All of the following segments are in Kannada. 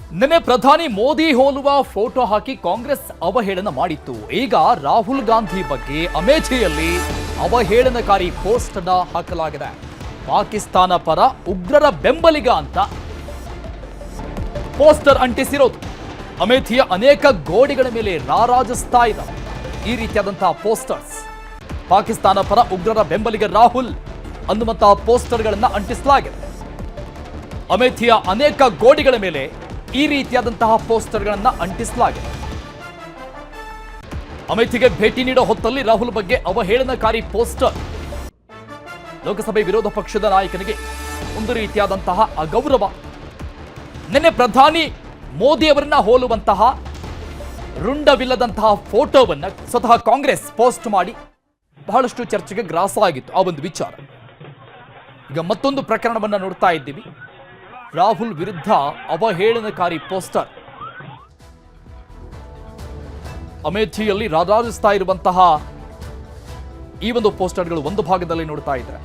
ನಿನ್ನೆ ಪ್ರಧಾನಿ ಮೋದಿ ಹೋಲುವ ಫೋಟೋ ಹಾಕಿ ಕಾಂಗ್ರೆಸ್ ಅವಹೇಳನ ಮಾಡಿತ್ತು. ಈಗ ರಾಹುಲ್ ಗಾಂಧಿ ಬಗ್ಗೆ ಅಮೇಠಿಯಲ್ಲಿ ಅವಹೇಳನಕಾರಿ ಪೋಸ್ಟ್ ಅನ್ನು ಹಾಕಲಾಗಿದೆ. ಪಾಕಿಸ್ತಾನ ಪರ ಉಗ್ರರ ಬೆಂಬಲಿಗ ಅಂತ ಪೋಸ್ಟರ್ ಅಂಟಿಸಿರೋದು. ಅಮೇಠಿಯ ಅನೇಕ ಗೋಡೆಗಳ ಮೇಲೆ ರಾರಾಜಿಸ್ತಾ ಇದ್ದಾವೆ ಈ ರೀತಿಯಾದಂತಹ ಪೋಸ್ಟರ್ಸ್. ಪಾಕಿಸ್ತಾನ ಪರ ಉಗ್ರರ ಬೆಂಬಲಿಗ ರಾಹುಲ್ ಅನ್ನುವಂತಹ ಪೋಸ್ಟರ್ಗಳನ್ನು ಅಂಟಿಸಲಾಗಿದೆ. ಅಮೇಠಿಯ ಅನೇಕ ಗೋಡೆಗಳ ಮೇಲೆ ಈ ರೀತಿಯಾದಂತಹ ಪೋಸ್ಟರ್ಗಳನ್ನು ಅಂಟಿಸಲಾಗಿದೆ. ಅಮೇಠಿಗೆ ಭೇಟಿ ನೀಡೋ ಹೊತ್ತಲ್ಲಿ ರಾಹುಲ್ ಬಗ್ಗೆ ಅವಹೇಳನಕಾರಿ ಪೋಸ್ಟರ್. ಲೋಕಸಭೆ ವಿರೋಧ ಪಕ್ಷದ ನಾಯಕನಿಗೆ ಒಂದು ರೀತಿಯಾದಂತಹ ಅಗೌರವ. ನಿನ್ನೆ ಪ್ರಧಾನಿ ಮೋದಿ ಅವರನ್ನ ಹೋಲುವಂತಹ ರುಂಡವಿಲ್ಲದಂತಹ ಫೋಟೋವನ್ನ ಸ್ವತಃ ಕಾಂಗ್ರೆಸ್ ಪೋಸ್ಟ್ ಮಾಡಿ ಬಹಳಷ್ಟು ಚರ್ಚೆಗೆ ಗ್ರಾಸ ಆಗಿತ್ತು ಆ ಒಂದು ವಿಚಾರ. ಈಗ ಮತ್ತೊಂದು ಪ್ರಕರಣವನ್ನ ನೋಡ್ತಾ ಇದ್ದೀವಿ. ರಾಹುಲ್ ವಿರುದ್ಧ ಅವಹೇಳನಕಾರಿ ಪೋಸ್ಟರ್. ಅಮೇಠಿಯಲ್ಲಿ ರಾರಾಜಿಸ್ತಾ ಇರುವಂತಹ ಈ ಒಂದು ಪೋಸ್ಟರ್ಗಳು ಒಂದು ಭಾಗದಲ್ಲಿ ನೋಡ್ತಾ ಇದ್ದಾರೆ.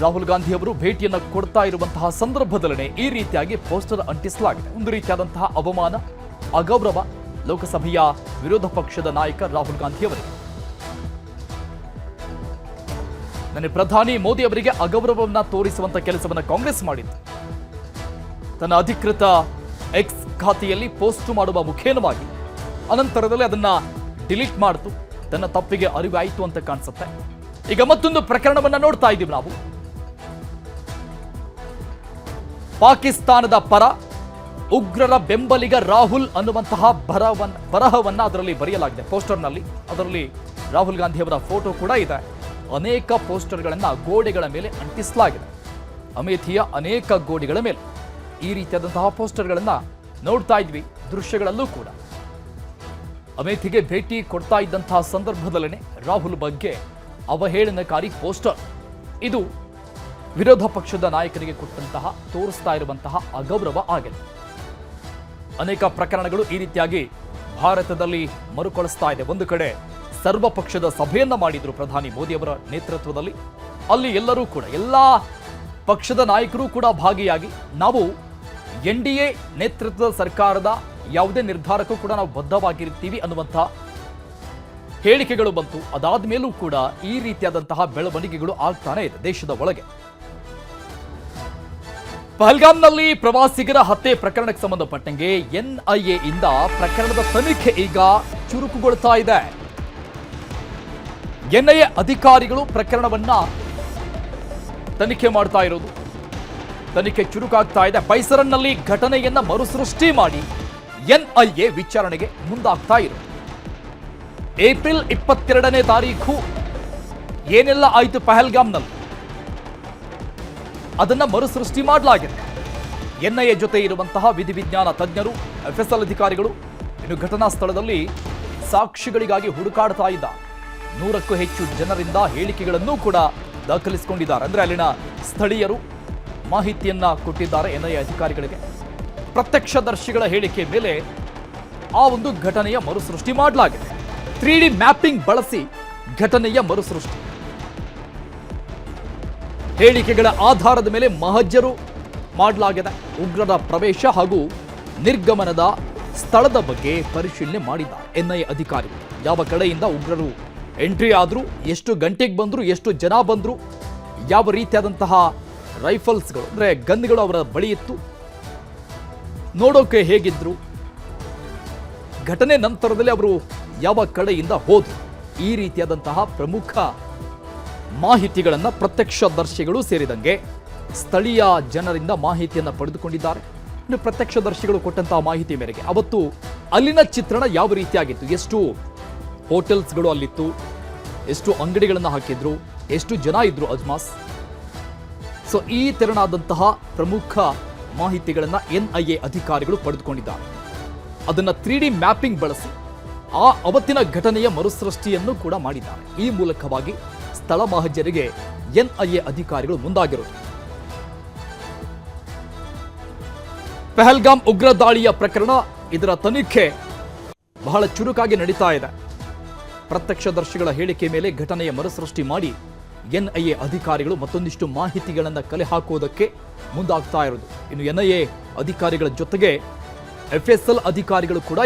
ರಾಹುಲ್ ಗಾಂಧಿ ಅವರು ಭೇಟಿಯನ್ನು ಕೊಡ್ತಾ ಇರುವಂತಹ ಸಂದರ್ಭದಲ್ಲೇ ಈ ರೀತಿಯಾಗಿ ಪೋಸ್ಟರ್ ಅಂಟಿಸಲಾಗಿದೆ. ಒಂದು ರೀತಿಯಾದಂತಹ ಅವಮಾನ, ಅಗೌರವ ಲೋಕಸಭೆಯ ವಿರೋಧ ಪಕ್ಷದ ನಾಯಕ ರಾಹುಲ್ ಗಾಂಧಿ ಅವರಿಗೆ. ನನ್ನ ಪ್ರಧಾನಿ ಮೋದಿ ಅವರಿಗೆ ಅಗೌರವವನ್ನು ತೋರಿಸುವಂತ ಕೆಲಸವನ್ನು ಕಾಂಗ್ರೆಸ್ ಮಾಡಿತ್ತು. ತನ್ನ ಅಧಿಕೃತ ಎಕ್ಸ್ ಖಾತೆಯಲ್ಲಿ ಪೋಸ್ಟ್ ಮಾಡುವ ಮುಖೇನವಾಗಿ ಅನಂತರದಲ್ಲಿ ಅದನ್ನ ಡಿಲೀಟ್ ಮಾಡಿತು. ತನ್ನ ತಪ್ಪಿಗೆ ಅರಿವಾಯಿತು ಅಂತ ಕಾಣಿಸುತ್ತೆ. ಈಗ ಮತ್ತೊಂದು ಪ್ರಕರಣವನ್ನ ನೋಡ್ತಾ ಇದ್ದೀವಿ ನಾವು. ಪಾಕಿಸ್ತಾನದ ಪರ ಉಗ್ರರ ಬೆಂಬಲಿಗ ರಾಹುಲ್ ಅನ್ನುವಂತಹ ಬರಹವನ್ನ ಅದರಲ್ಲಿ ಬರೆಯಲಾಗಿದೆ ಪೋಸ್ಟರ್ನಲ್ಲಿ. ಅದರಲ್ಲಿ ರಾಹುಲ್ ಗಾಂಧಿ ಅವರ ಫೋಟೋ ಕೂಡ ಇದೆ. ಅನೇಕ ಪೋಸ್ಟರ್ಗಳನ್ನು ಗೋಡೆಗಳ ಮೇಲೆ ಅಂಟಿಸಲಾಗಿದೆ. ಅಮೇಠಿಯ ಅನೇಕ ಗೋಡೆಗಳ ಮೇಲೆ ಈ ರೀತಿಯಾದಂತಹ ಪೋಸ್ಟರ್ಗಳನ್ನು ನೋಡ್ತಾ ಇದ್ವಿ ದೃಶ್ಯಗಳಲ್ಲೂ ಕೂಡ. ಅಮೇಠಿಗೆ ಭೇಟಿ ಕೊಡ್ತಾ ಇದ್ದಂತಹ ಸಂದರ್ಭದಲ್ಲೇ ರಾಹುಲ್ ಬಗ್ಗೆ ಅವಹೇಳನಕಾರಿ ಪೋಸ್ಟರ್. ಇದು ವಿರೋಧ ಪಕ್ಷದ ನಾಯಕರಿಗೆ ಕೊಟ್ಟಂತಹ ತೋರಿಸ್ತಾ ಇರುವಂತಹ ಅಗೌರವ ಆಗಿದೆ. ಅನೇಕ ಪ್ರಕರಣಗಳು ಈ ರೀತಿಯಾಗಿ ಭಾರತದಲ್ಲಿ ಮರುಕಳಿಸ್ತಾ ಇದೆ. ಒಂದು ಕಡೆ ಸರ್ವ ಪಕ್ಷದ ಸಭೆಯನ್ನ ಮಾಡಿದ್ರು ಪ್ರಧಾನಿ ಮೋದಿ ಅವರ ನೇತೃತ್ವದಲ್ಲಿ. ಅಲ್ಲಿ ಎಲ್ಲರೂ ಕೂಡ ಎಲ್ಲಾ ಪಕ್ಷದ ನಾಯಕರು ಕೂಡ ಭಾಗಿಯಾಗಿ ನಾವು NDA ನೇತೃತ್ವದ ಸರ್ಕಾರದ ಯಾವುದೇ ನಿರ್ಧಾರಕ್ಕೂ ಕೂಡ ನಾವು ಬದ್ಧವಾಗಿರ್ತೀವಿ ಅನ್ನುವಂತಹ ಹೇಳಿಕೆಗಳು ಬಂತು. ಅದಾದ ಮೇಲೂ ಕೂಡ ಈ ರೀತಿಯಾದಂತಹ ಬೆಳವಣಿಗೆಗಳು ಆಗ್ತಾನೆ ಇದೆ ದೇಶದ ಒಳಗೆ. ಪಹಲ್ಗಾಮ್ನಲ್ಲಿ ಪ್ರವಾಸಿಗರ ಹತ್ಯೆ ಪ್ರಕರಣಕ್ಕೆ ಸಂಬಂಧಪಟ್ಟಂಗೆ NIA ಇಂದ ಪ್ರಕರಣದ ತನಿಖೆ ಈಗ ಚುರುಕುಗೊಳ್ತಾ ಇದೆ. NIA ಅಧಿಕಾರಿಗಳು ಪ್ರಕರಣವನ್ನ ತನಿಖೆ ಮಾಡ್ತಾ ಇರೋದು. ತನಿಖೆ ಚುರುಕಾಗ್ತಾ ಇದೆ. ಪೈಸರನ್ನಲ್ಲಿ ಘಟನೆಯನ್ನ ಮರುಸೃಷ್ಟಿ ಮಾಡಿ NIA ವಿಚಾರಣೆಗೆ ಮುಂದಾಗ್ತಾ ಇರೋದು. ಏಪ್ರಿಲ್ 22ನೇ ತಾರೀಖು ಏನೆಲ್ಲ ಆಯಿತು ಪಹಲ್ಗಾಮ್ನಲ್ಲಿ ಅದನ್ನ ಮರುಸೃಷ್ಟಿ ಮಾಡಲಾಗಿದೆ. NIA ಜೊತೆ ಇರುವಂತಹ ವಿಧಿವಿಜ್ಞಾನ ತಜ್ಞರು, FSL ಅಧಿಕಾರಿಗಳು ಇನ್ನು ಘಟನಾ ಸ್ಥಳದಲ್ಲಿ ಸಾಕ್ಷಿಗಳಿಗಾಗಿ ಹುಡುಕಾಡ್ತಾ ಇದ್ದಾರೆ. 100ಕ್ಕೂ ಹೆಚ್ಚು ಜನರಿಂದ ಹೇಳಿಕೆಗಳನ್ನು ಕೂಡ ದಾಖಲಿಸಿಕೊಂಡಿದ್ದಾರೆ. ಅಂದ್ರೆ ಅಲ್ಲಿನ ಸ್ಥಳೀಯರು ಮಾಹಿತಿಯನ್ನ ಕೊಟ್ಟಿದ್ದಾರೆ NIA ಅಧಿಕಾರಿಗಳಿಗೆ. ಪ್ರತ್ಯಕ್ಷದರ್ಶಿಗಳ ಹೇಳಿಕೆ ಮೇಲೆ ಆ ಒಂದು ಘಟನೆಯ ಮರುಸೃಷ್ಟಿ ಮಾಡಲಾಗಿದೆ. 3D ಮ್ಯಾಪಿಂಗ್ ಬಳಸಿ ಘಟನೆಯ ಮರುಸೃಷ್ಟಿ. ಹೇಳಿಕೆಗಳ ಆಧಾರದ ಮೇಲೆ ಮಹಜರು ಮಾಡಲಾಗಿದೆ. ಉಗ್ರರ ಪ್ರವೇಶ ಹಾಗೂ ನಿರ್ಗಮನದ ಸ್ಥಳದ ಬಗ್ಗೆ ಪರಿಶೀಲನೆ ಮಾಡಿದ್ದಾರೆ NIA ಅಧಿಕಾರಿಗಳು. ಯಾವ ಕಡೆಯಿಂದ ಉಗ್ರರು ಎಂಟ್ರಿ ಆದ್ರು, ಎಷ್ಟು ಗಂಟೆಗೆ ಬಂದ್ರು, ಎಷ್ಟು ಜನ ಬಂದ್ರು, ಯಾವ ರೀತಿಯಾದಂತಹ ರೈಫಲ್ಸ್ಗಳು ಅಂದ್ರೆ ಗನ್ಗಳು ಅವರ ಬಳಿ ಇತ್ತು, ನೋಡೋಕೆ ಹೇಗಿದ್ರು, ಘಟನೆ ನಂತರದಲ್ಲಿ ಅವರು ಯಾವ ಕಡೆಯಿಂದ ಹೋದ್ರು, ಈ ರೀತಿಯಾದಂತಹ ಪ್ರಮುಖ ಮಾಹಿತಿಗಳನ್ನು ಪ್ರತ್ಯಕ್ಷದರ್ಶಿಗಳು ಸೇರಿದಂಗೆ ಸ್ಥಳೀಯ ಜನರಿಂದ ಮಾಹಿತಿಯನ್ನು ಪಡೆದುಕೊಂಡಿದ್ದಾರೆ. ಇನ್ನು ಪ್ರತ್ಯಕ್ಷದರ್ಶಿಗಳು ಕೊಟ್ಟಂತಹ ಮಾಹಿತಿ ಮೇರೆಗೆ ಅವತ್ತು ಅಲ್ಲಿನ ಚಿತ್ರಣ ಯಾವ ರೀತಿಯಾಗಿತ್ತು, ಎಷ್ಟು ಹೋಟೆಲ್ಸ್ಗಳು ಅಲ್ಲಿತ್ತು, ಎಷ್ಟು ಅಂಗಡಿಗಳನ್ನು ಹಾಕಿದ್ರು, ಎಷ್ಟು ಜನ ಇದ್ರು ಅಜ್ಮಾಸ್. ಸೊ ಈ ತೆರನಾದಂತಹ ಪ್ರಮುಖ ಮಾಹಿತಿಗಳನ್ನು NIA ಅಧಿಕಾರಿಗಳು ಪಡೆದುಕೊಂಡಿದ್ದಾರೆ. ಅದನ್ನು 3D ಮ್ಯಾಪಿಂಗ್ ಬಳಸಿ ಆ ಅವತ್ತಿನ ಘಟನೆಯ ಮರುಸೃಷ್ಟಿಯನ್ನು ಕೂಡ ಮಾಡಿದ್ದಾರೆ. ಈ ಮೂಲಕವಾಗಿ ಸ್ಥಳ ಮಹಜರಿಗೆ NIA ಅಧಿಕಾರಿಗಳು ಮುಂದಾಗಿರೋದು. ಪಹಲ್ಗಾಮ್ ಉಗ್ರ ದಾಳಿಯ ಪ್ರಕರಣ, ಇದರ ತನಿಖೆ ಬಹಳ ಚುರುಕಾಗಿ ನಡೀತಾ ಇದೆ. ಪ್ರತ್ಯಕ್ಷದರ್ಶಿಗಳ ಹೇಳಿಕೆ ಮೇಲೆ ಘಟನೆಯ ಮರುಸೃಷ್ಟಿ ಮಾಡಿ NIA ಅಧಿಕಾರಿಗಳು ಮತ್ತೊಂದಿಷ್ಟು ಮಾಹಿತಿಗಳನ್ನು ಕಲೆ ಹಾಕುವುದಕ್ಕೆ ಮುಂದಾಗ್ತಾ ಇರೋದು. ಇನ್ನು NIA ಅಧಿಕಾರಿಗಳ ಜೊತೆಗೆ FSL ಅಧಿಕಾರಿಗಳು ಕೂಡ